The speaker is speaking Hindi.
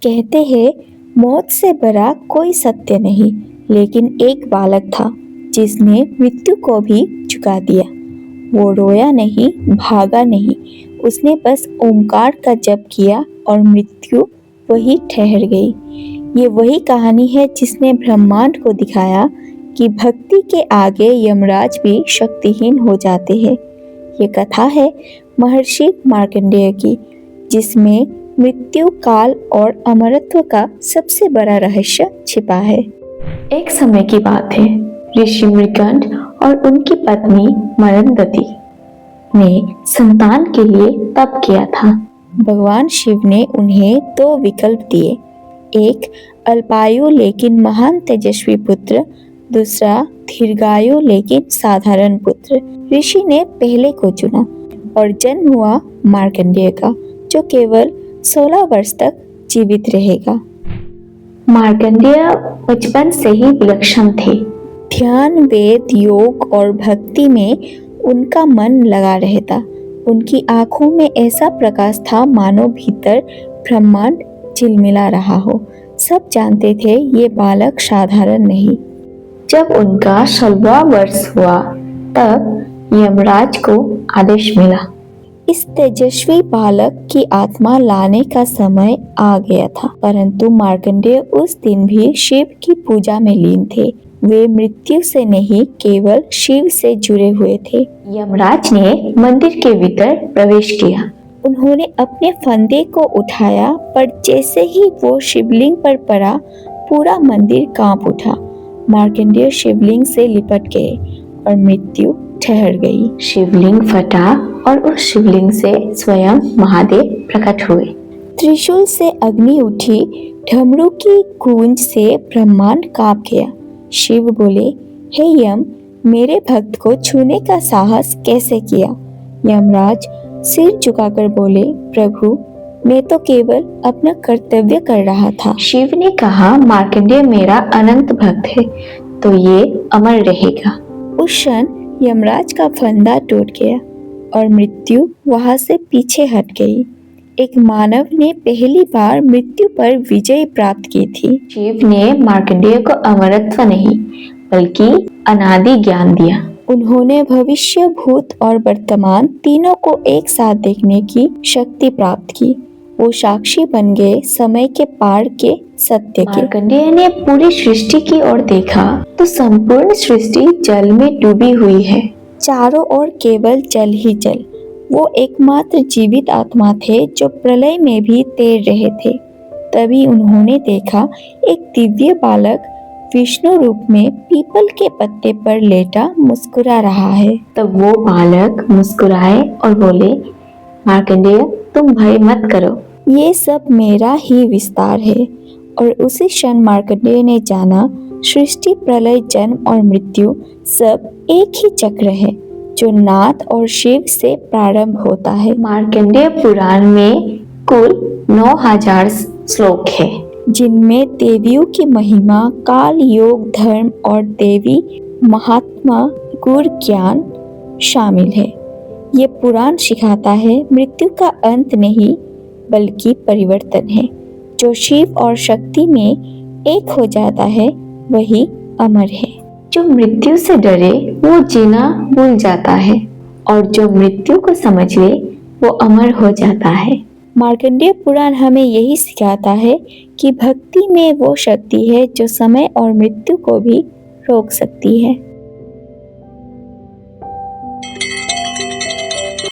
कहते हैं मौत से बड़ा कोई सत्य नहीं, लेकिन एक बालक था जिसने मृत्यु को भी झुका दिया। वो रोया नहीं, भागा नहीं, उसने बस ओमकार का जप किया और मृत्यु वही ठहर गई। ये वही कहानी है जिसने ब्रह्मांड को दिखाया कि भक्ति के आगे यमराज भी शक्तिहीन हो जाते हैं। ये कथा है महर्षि मार्कंडेय की, जिसमें मृत्यु, काल और अमरत्व का सबसे बड़ा रहस्य छिपा है। एक समय की बात है, ऋषि मृकंड और उनकी पत्नी मरंदती ने संतान के लिए तप किया था। भगवान शिव ने उन्हें दो विकल्प दिए, एक अल्पायु लेकिन महान तेजस्वी पुत्र, दूसरा दीर्घायु लेकिन साधारण पुत्र। ऋषि ने पहले को चुना और जन्म हुआ मार्कंडेय का, जो केवल 16 वर्ष तक जीवित रहेगा। मार्कंडेय बचपन से ही विलक्षण थे। ध्यान, वेद, योग और भक्ति में उनका मन लगा रहता। उनकी आंखों में ऐसा प्रकाश था मानो भीतर ब्रह्मांड झिलमिला रहा हो। सब जानते थे ये बालक साधारण नहीं। जब उनका 16वां वर्ष हुआ तब यमराज को आदेश मिला, इस तेजस्वी बालक की आत्मा लाने का समय आ गया था। परंतु मार्कंडेय उस दिन भी शिव की पूजा में लीन थे। वे मृत्यु से नहीं, केवल शिव से जुड़े हुए थे। यमराज ने मंदिर के भीतर प्रवेश किया। उन्होंने अपने फंदे को उठाया, पर जैसे ही वो शिवलिंग पर पड़ा, पूरा मंदिर कांप उठा। मार्कंडेय शिवलिंग से लिपट गए और मृत्यु ठहर गई। शिवलिंग फटा और उस शिवलिंग से स्वयं महादेव प्रकट हुए। त्रिशूल से अग्नि उठी, डमरू की गूंज से ब्रह्मांड कांप गया। शिव बोले, हे यम, मेरे भक्त को छूने का साहस कैसे किया? यमराज सिर झुकाकर बोले, प्रभु, मैं तो केवल अपना कर्तव्य कर रहा था। शिव ने कहा, मार्कंडेय मेरा अनंत भक्त है, तो ये अमर रहेगा। उस क्षण यमराज का फंदा टूट गया और मृत्यु वहां से पीछे हट गई। एक मानव ने पहली बार मृत्यु पर विजय प्राप्त की थी। शिव ने मार्कंडेय को अमरत्व नहीं, बल्कि अनादि ज्ञान दिया। उन्होंने भविष्य, भूत और वर्तमान तीनों को एक साथ देखने की शक्ति प्राप्त की। वो साक्षी बन गए समय के पार के सत्य के। मार्कंडेय ने पूरी सृष्टि की ओर देखा तो संपूर्ण सृष्टि जल में डूबी हुई है। चारों ओर केवल जल ही जल। वो एकमात्र जीवित आत्मा थे जो प्रलय में भी तैर रहे थे। तभी उन्होंने देखा एक दिव्य बालक विष्णु रूप में पीपल के पत्ते पर लेटा मुस्कुरा रहा है। तब वो बालक मुस्कुराए और बोले, मार्कंडेय, तुम भय मत करो, ये सब मेरा ही विस्तार है। और उसी क्षण मार्कंडेय ने जाना, सृष्टि, प्रलय, जन्म और मृत्यु सब एक ही चक्र है जो नाथ और शिव से प्रारंभ होता है। मार्कंडेय पुराण में कुल 9000 श्लोक है, जिनमें देवियों की महिमा, काल, योग, धर्म और देवी महात्मा, गुर ज्ञान शामिल है। ये पुराण सिखाता है मृत्यु का अंत नहीं, बल्कि परिवर्तन है। जो शिव और शक्ति में एक हो जाता है वही अमर है। जो मृत्यु से डरे वो जीना भूल जाता है, और जो मृत्यु को समझ ले वो अमर हो जाता है। मार्कंडेय पुराण हमें यही सिखाता है कि भक्ति में वो शक्ति है जो समय और मृत्यु को भी रोक सकती है।